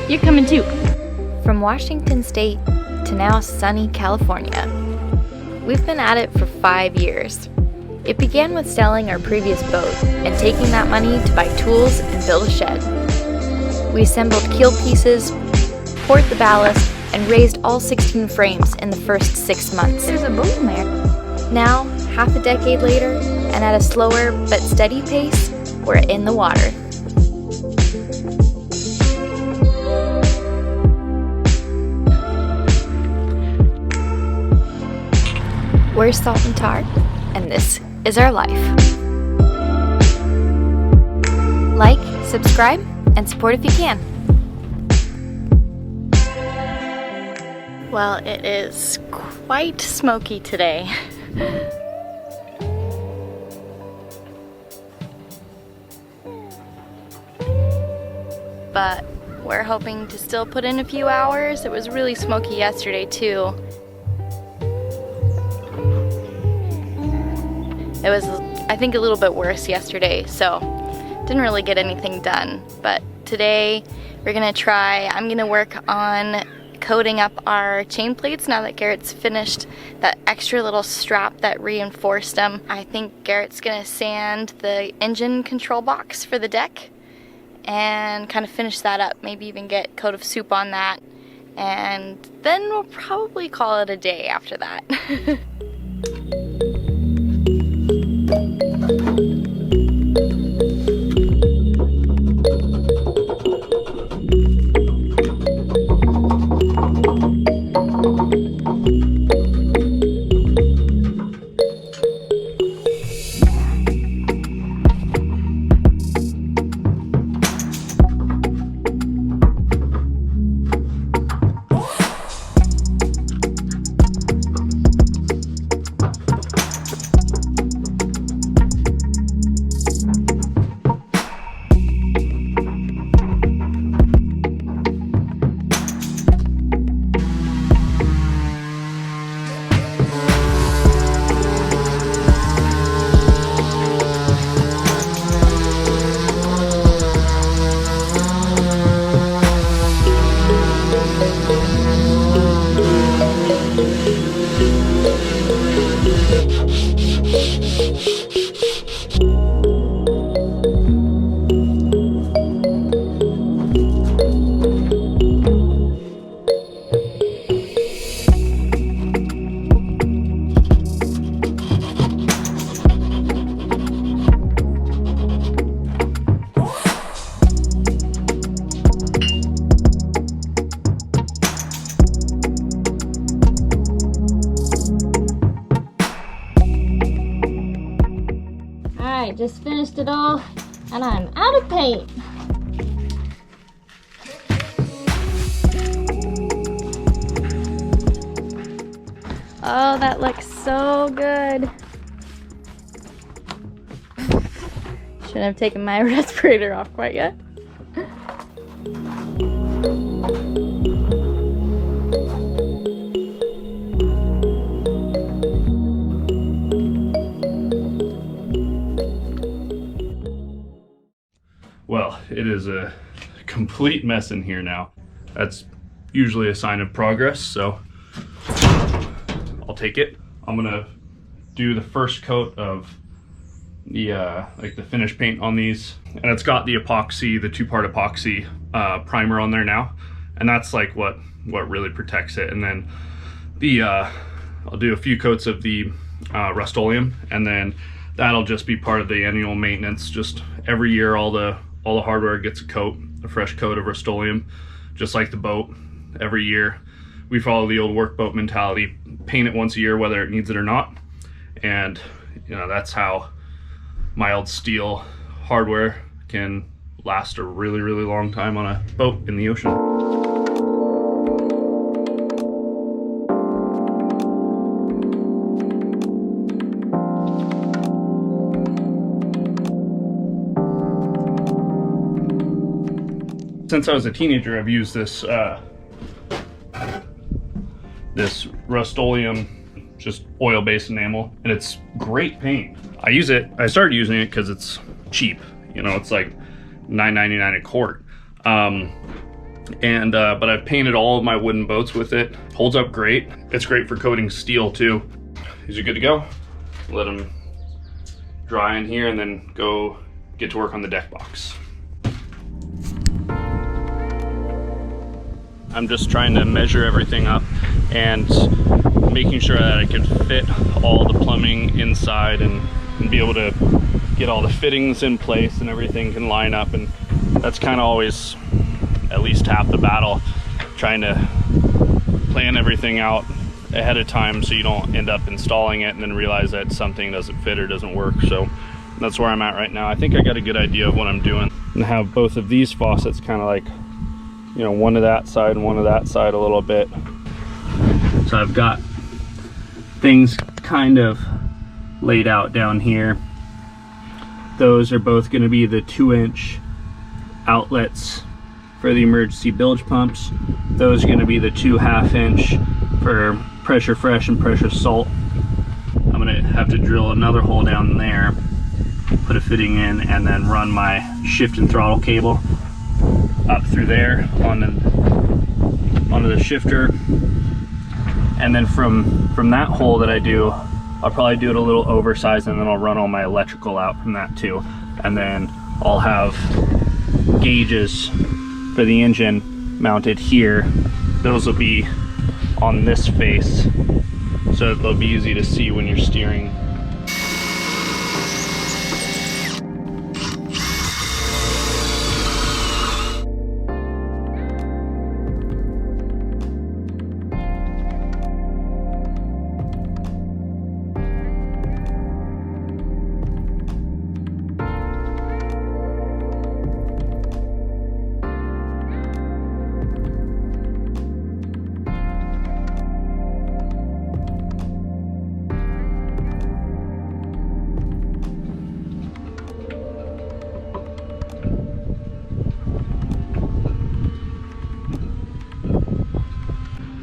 You're coming too. From Washington State to now sunny California, we've been at it for 5 years. It began with selling our previous boat and taking that money to buy tools and build a shed. We assembled keel pieces, poured the ballast, and raised all 16 frames in the first 6 months. There's a boat in there. Now, half a decade later, and at a slower but steady pace, we're in the water. We're Salt and Tar, and this is our life. Like, subscribe, and support if you can. Well, it is quite smoky today. But we're hoping to still put in a few hours. It was really smoky yesterday too. It was, I think, a little bit worse yesterday, so didn't really get anything done. But today I'm gonna work on coating up our chain plates now that Garrett's finished that extra little strap that reinforced them. I think Garrett's gonna sand the engine control box for the deck and kind of finish that up, maybe even get a coat of soup on that, and then we'll probably call it a day after that. Alright, just finished it all, and I'm out of paint. Oh, that looks so good. Shouldn't have taken my respirator off quite yet. Well, it is a complete mess in here now. That's usually a sign of progress, so I'll take it. I'm gonna do the first coat of the like the finish paint on these, and it's got the epoxy, the 2-part epoxy primer on there now, and that's like what really protects it. And then the I'll do a few coats of the Rust-Oleum, and then that'll just be part of the annual maintenance. Just every year, all the hardware gets a fresh coat of Rust-Oleum, just like the boat. Every year we follow the old workboat mentality, paint it once a year whether it needs it or not. And you know, that's how mild steel hardware can last a really long time on a boat in the ocean. Since I was a teenager, I've used this this Rust-Oleum, just oil-based enamel, and it's great paint. I started using it because it's cheap. You know, it's like $9.99 a quart. But I've painted all of my wooden boats with it. Holds up great. It's great for coating steel too. These are good to go. Let them dry in here and then go get to work on the deck box. I'm just trying to measure everything up and making sure that I can fit all the plumbing inside and be able to get all the fittings in place and everything can line up. And that's kind of always at least half the battle, trying to plan everything out ahead of time so you don't end up installing it and then realize that something doesn't fit or doesn't work. So that's where I'm at right now. I think I got a good idea of what I'm doing. And have both of these faucets kind of like, you know, one to that side and one to that side a little bit. So I've got things kind of laid out down here. Those are both going to be the 2-inch outlets for the emergency bilge pumps. Those are going to be the 2 1/2-inch for pressure fresh and pressure salt. I'm going to have to drill another hole down there, put a fitting in, and then run my shift and throttle cable up through there onto the shifter. And then from that hole that I do, I'll probably do it a little oversized, and then I'll run all my electrical out from that too. And then I'll have gauges for the engine mounted here. Those will be on this face, so they'll be easy to see when you're steering.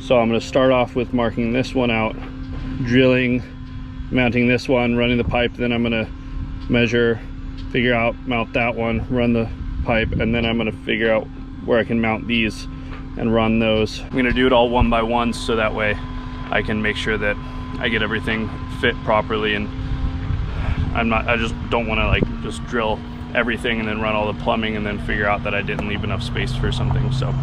So I'm going to start off with marking this one out, drilling, mounting this one, running the pipe. Then I'm going to measure, figure out, mount that one, run the pipe, and then I'm going to figure out where I can mount these and run those. I'm going to do it all one by one so that way I can make sure that I get everything fit properly, and I just don't want to like just drill everything and then run all the plumbing and then figure out that I didn't leave enough space for something. So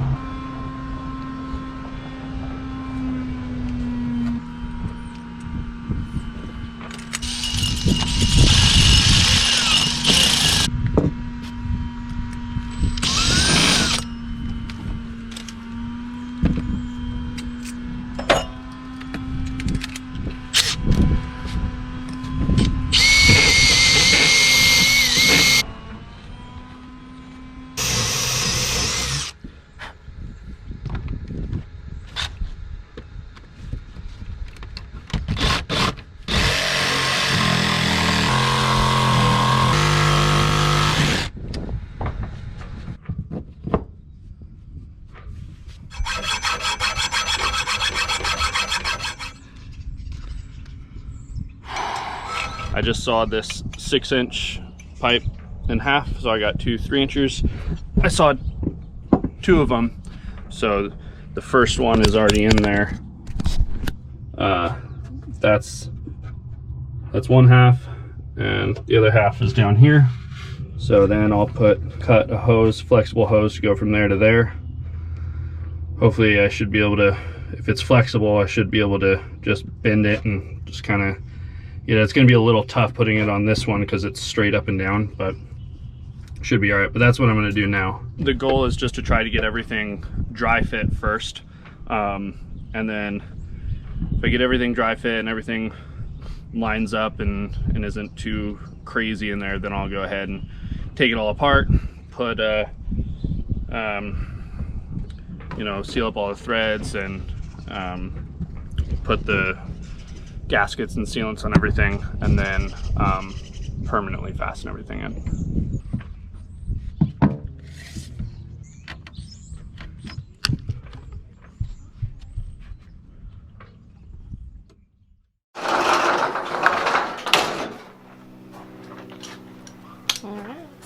I just sawed this 6-inch pipe in half, so I got 2 3-inchers. I sawed 2 of them, so the first one is already in there. That's 1/2, and the other half is down here. So then I'll cut a hose, flexible hose, to go from there to there. Hopefully I should be able to, if it's flexible, I should be able to just bend it and just kind of, yeah, it's going to be a little tough putting it on this one because it's straight up and down, but should be all right. But that's what I'm going to do now. The goal is just to try to get everything dry fit first, and then if I get everything dry fit and everything lines up and isn't too crazy in there, then I'll go ahead and take it all apart, put you know, seal up all the threads, and put the gaskets and sealants on everything, and then permanently fasten everything in.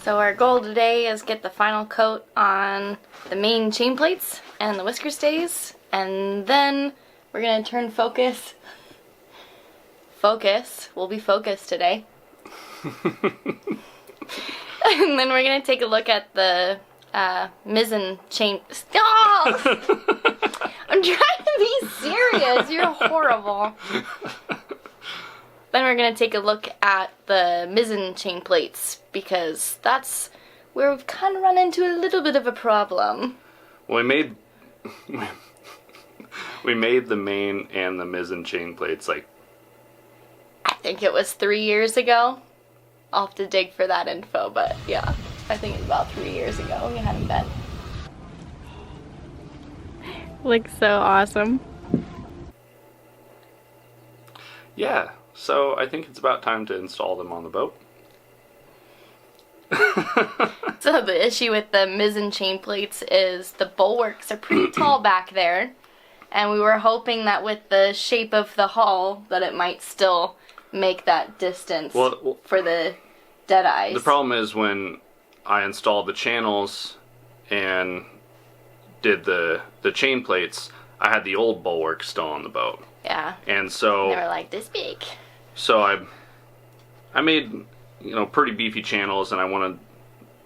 So our goal today is get the final coat on the main chain plates and the whisker stays, and then we're gonna turn focus. We'll be focused today. And then we're gonna take a look at the mizzen chain. Stop! I'm trying to be serious. You're horrible. Then we're going to take a look at the mizzen chain plates, because that's where we've kind of run into a little bit of a problem. Well, we made the main and the mizzen chain plates like... I think it was 3 years ago. I'll have to dig for that info, but yeah, I think it's about 3 years ago we had them bent. Looks so awesome. Yeah, so I think it's about time to install them on the boat. So the issue with the mizzen chain plates is the bulwarks are pretty tall back there, and we were hoping that with the shape of the hull that it might still make that distance for the dead eyes. The problem is when I installed the channels and did the chain plates, I had the old bulwark still on the boat. Yeah. And so they were like this big. So I made, you know, pretty beefy channels, and I wanted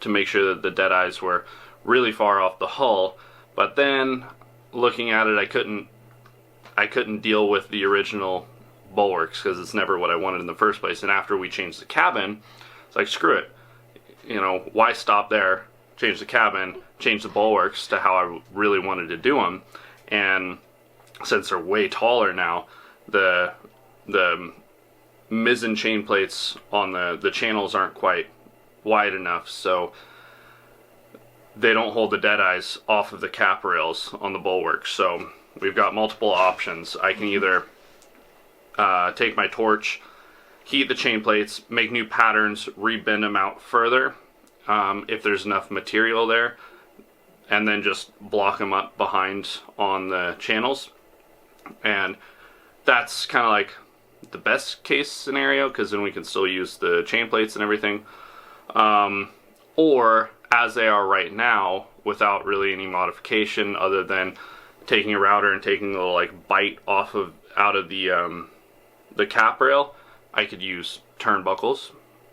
to make sure that the dead eyes were really far off the hull. But then looking at it, I couldn't deal with the original bulwarks because it's never what I wanted in the first place. And after we changed the cabin, it's like, screw it. You know, why stop there? Change the cabin, change the bulwarks to how I really wanted to do them. And since they're way taller now, the mizzen chain plates on the channels aren't quite wide enough, so they don't hold the dead eyes off of the cap rails on the bulwarks. So we've got multiple options. I can either take my torch, heat the chain plates, make new patterns, rebend them out further if there's enough material there, and then just block them up behind on the channels. And that's kind of like the best case scenario, because then we can still use the chain plates and everything. Or as they are right now, without really any modification other than taking a router and taking a little like bite out of the cap rail, I could use turnbuckles,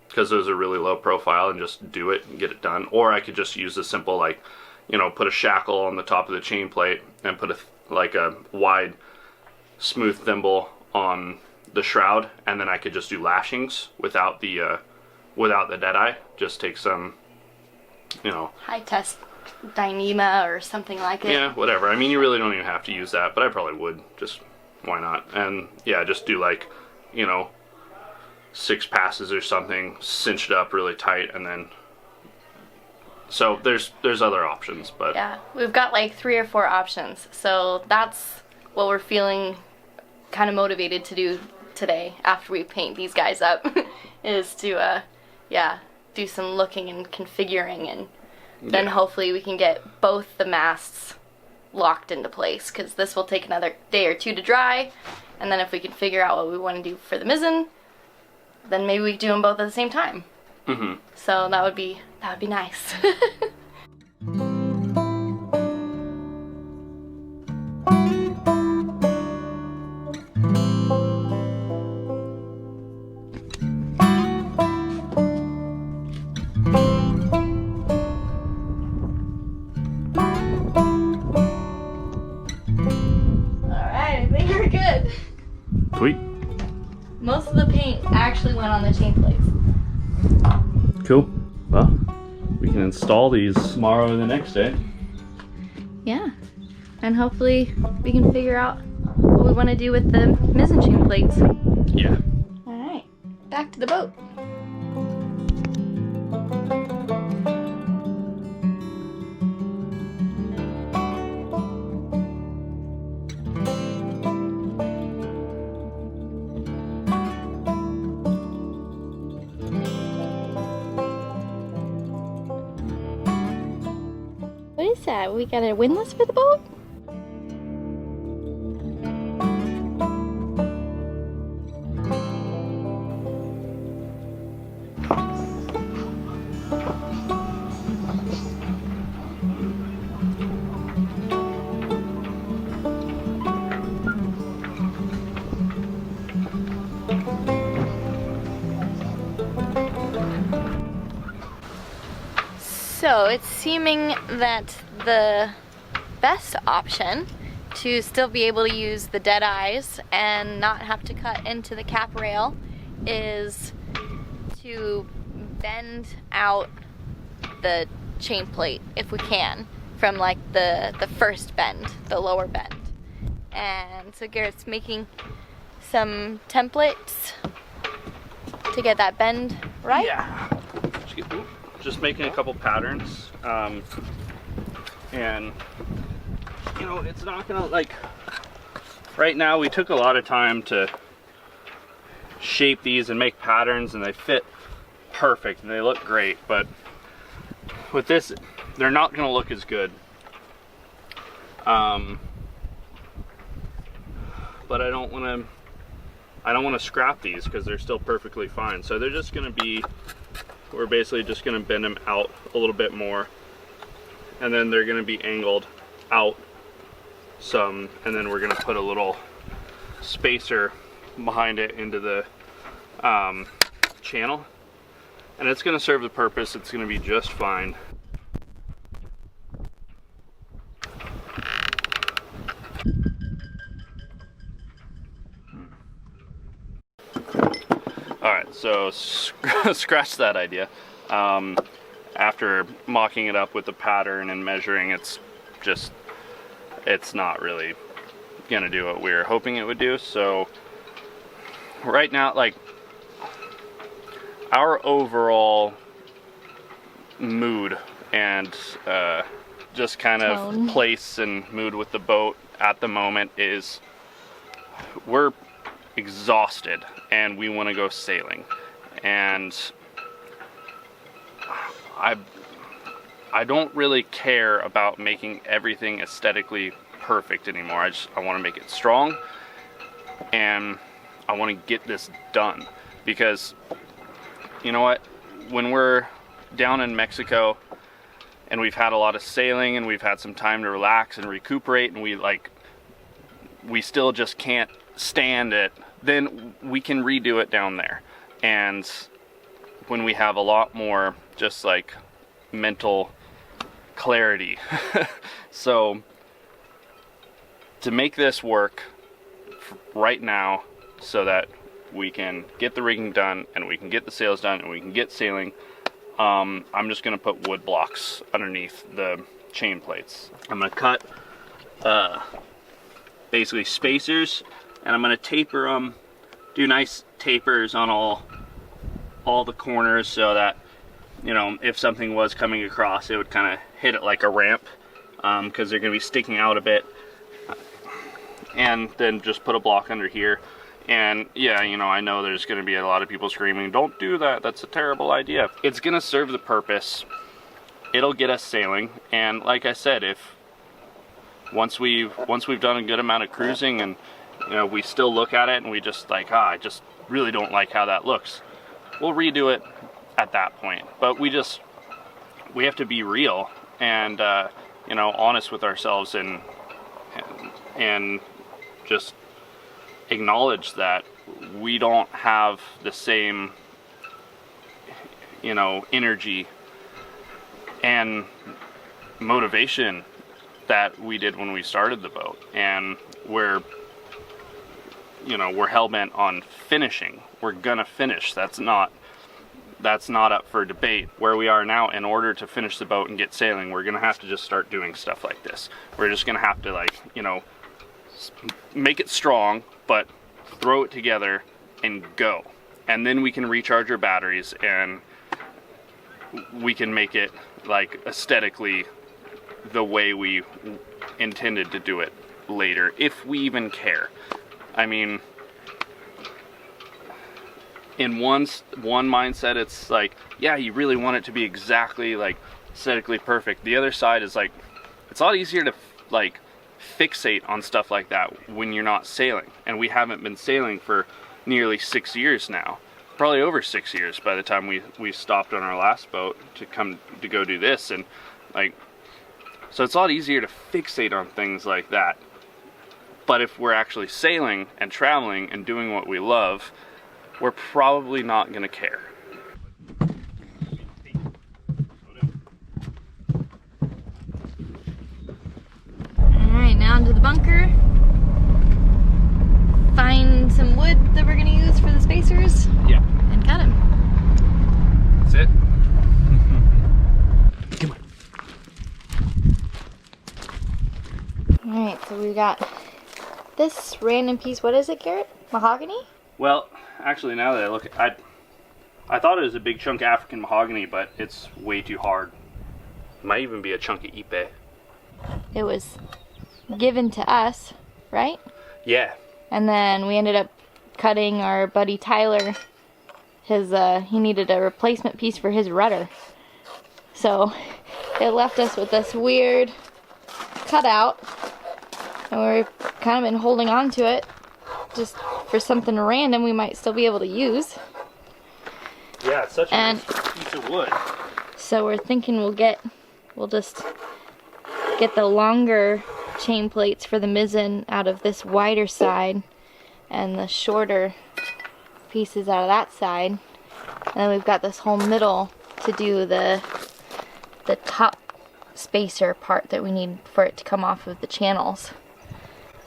because those are really low profile, and just do it and get it done. Or I could just use a simple, like, you know, put a shackle on the top of the chain plate and put a wide smooth thimble on the shroud, and then I could just do lashings without the dead eye. Just take some, you know, high test Dyneema or something like it. Yeah, whatever. I mean, you really don't even have to use that, but I probably would. Just why not? And yeah, just do like, you know, 6 passes or something, cinch it up really tight, and then. So there's other options, but yeah, we've got like 3 or 4 options. So that's what we're feeling kind of motivated to do today after we paint these guys up, is to do some looking and configuring, and then hopefully we can get both the masts locked into place, because this will take another day or 2 to dry, and then if we can figure out what we want to do for the mizzen, then maybe we can do them both at the same time. Mm-hmm. So that would be nice. Sweet. Most of the paint actually went on the chain plates. Cool. Well, we can install these tomorrow or the next day. Yeah. And hopefully we can figure out what we want to do with the mizzen chain plates. Yeah. Alright. Back to the boat. What is that? We got a windlass for the boat? So it's seeming that the best option to still be able to use the dead eyes and not have to cut into the cap rail is to bend out the chain plate if we can from like the first bend, the lower bend. And so Garrett's making some templates to get that bend right. Yeah. Just making a couple patterns, and you know, it's not gonna, like, right now we took a lot of time to shape these and make patterns, and they fit perfect and they look great, but with this they're not gonna look as good. But I don't want to scrap these because they're still perfectly fine. So they're just gonna be, we're basically just going to bend them out a little bit more, and then they're going to be angled out some, and then we're going to put a little spacer behind it into the channel, and it's going to serve the purpose. It's going to be just fine. Alright, so scratch that idea. After mocking it up with the pattern and measuring, it's not really gonna do what we were hoping it would do. So right now, like, our overall mood and just kind of place and mood with the boat at the moment is we're exhausted and we want to go sailing, and I don't really care about making everything aesthetically perfect anymore. I want to make it strong, and I want to get this done, because you know what, when we're down in Mexico and we've had a lot of sailing and we've had some time to relax and recuperate, and we still just can't stand it, then we can redo it down there. And when we have a lot more just like mental clarity. So to make this work right now so that we can get the rigging done and we can get the sails done and we can get sailing, I'm just going to put wood blocks underneath the chain plates. I'm going to cut basically spacers, and I'm going to taper them, do nice tapers on all the corners, so that, you know, if something was coming across, it would kind of hit it like a ramp, because they're going to be sticking out a bit. And then just put a block under here. And yeah, you know, I know there's going to be a lot of people screaming, don't do that, that's a terrible idea. It's going to serve the purpose. It'll get us sailing, and like I said, if once we've done a good amount of cruising and, you know, we still look at it and we just like, I just really don't like how that looks, we'll redo it at that point. But we have to be real and you know, honest with ourselves, and just acknowledge that we don't have the same, you know, energy and motivation that we did when we started the boat, and we're hell-bent on finishing. We're gonna finish. That's not up for debate. Where we are now, in order to finish the boat and get sailing, we're gonna have to just start doing stuff like this. We're just gonna have to, like, you know, make it strong, but throw it together and go. And then we can recharge our batteries and we can make it, like, aesthetically the way we intended to do it later, if we even care. I mean, in one mindset, it's like, yeah, you really want it to be exactly, like, aesthetically perfect. The other side is like, it's a lot easier to, like, fixate on stuff like that when you're not sailing. And we haven't been sailing for nearly 6 years now. Probably over 6 years by the time we stopped on our last boat to go do this. And, like, so it's a lot easier to fixate on things like that. But if we're actually sailing and traveling and doing what we love, we're probably not going to care. the bunker, find some wood that we're gonna use for the spacers, Yeah. and cut them. That's it. Come on. Alright, so we got this random piece. What is it, Garrett? Mahogany? Well, actually, now that I look at it, I thought it was a big chunk of African mahogany, but it's way too hard. It might even be a chunk of Ipe. It was given to us, right? Yeah. And then we ended up cutting our buddy Tyler. He needed a replacement piece for his rudder. So it left us with this weird cutout. And we've kind of been holding on to it just for something random we might still be able to use. Yeah, it's such a nice piece of wood. So we're thinking we'll just get the longer chain plates for the mizzen out of this wider side and the shorter pieces out of that side. And then we've got this whole middle to do the top spacer part that we need for it to come off of the channels.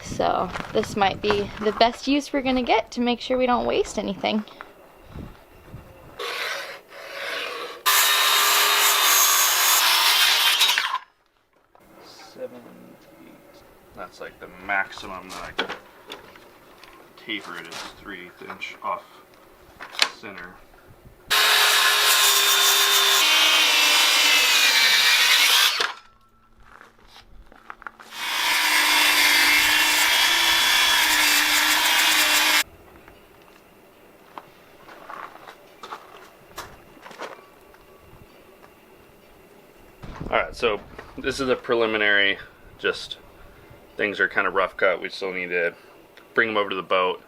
So this might be the best use we're gonna get to make sure we don't waste anything. That's like the maximum that I can taper it is 3/8 inch off center. Alright, so this is a preliminary, just things are kind of rough cut. We still need to bring them over to the boat,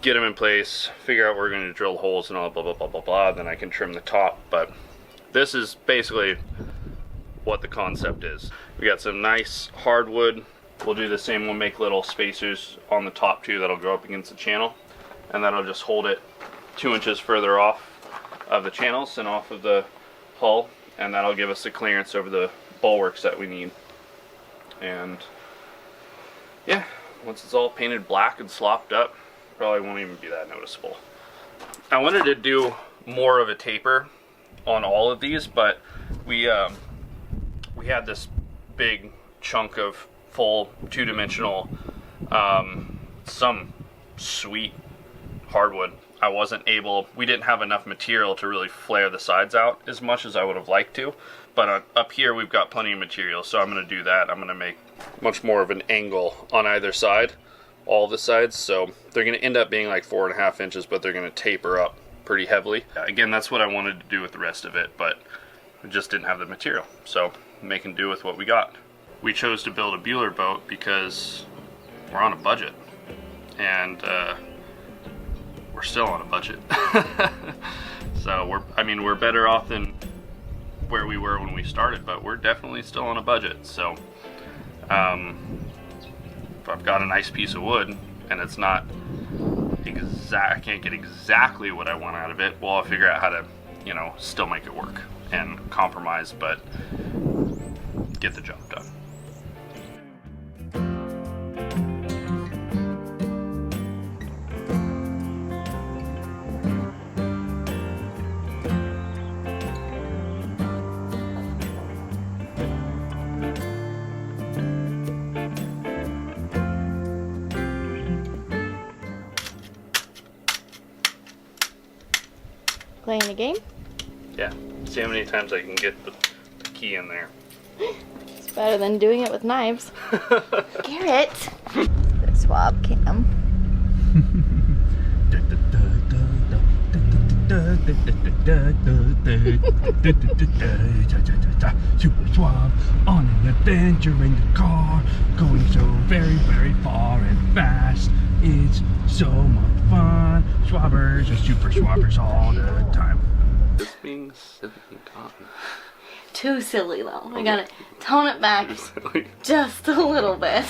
get them in place, figure out where we're going to drill holes and all blah blah blah blah blah, then I can trim the top. But this is basically what the concept is. We got some nice hardwood. We'll do the same, we'll make little spacers on the top too that'll go up against the channel, and that'll just hold it 2 inches further off of the channels and off of the hull, and that'll give us the clearance over the bulwarks that we need. And yeah, once it's all painted black and slopped up, probably won't even be that noticeable. I wanted to do more of a taper on all of these, but we had this big chunk of full two-dimensional, some sweet hardwood. We didn't have enough material to really flare the sides out as much as I would have liked to, but up here we've got plenty of material, so I'm going to do that. I'm going to make much more of an angle on either side, all the sides, so they're going to end up being like 4.5 inches, but they're going to taper up pretty heavily. Again, that's what I wanted to do with the rest of it, but we just didn't have the material, so making do with what we got. We chose to build a Buehler boat because we're on a budget, and we're still on a budget. So we're better off than where we were when we started, but we're definitely still on a budget. So if I've got a nice piece of wood and it's not I can't get exactly what I want out of it, well, I'll figure out how to, still make it work and compromise, but get the job done. Playing the game? Yeah. See how many times I can get the key in there. It's better than doing it with knives. Garrett! The swab cam. Super swab on an adventure in the car, going so very, very far and fast. It's so much fun. Swabbers are super swabbers all the time. This being silly cotton. Too silly though. I gotta tone it back just a little bit.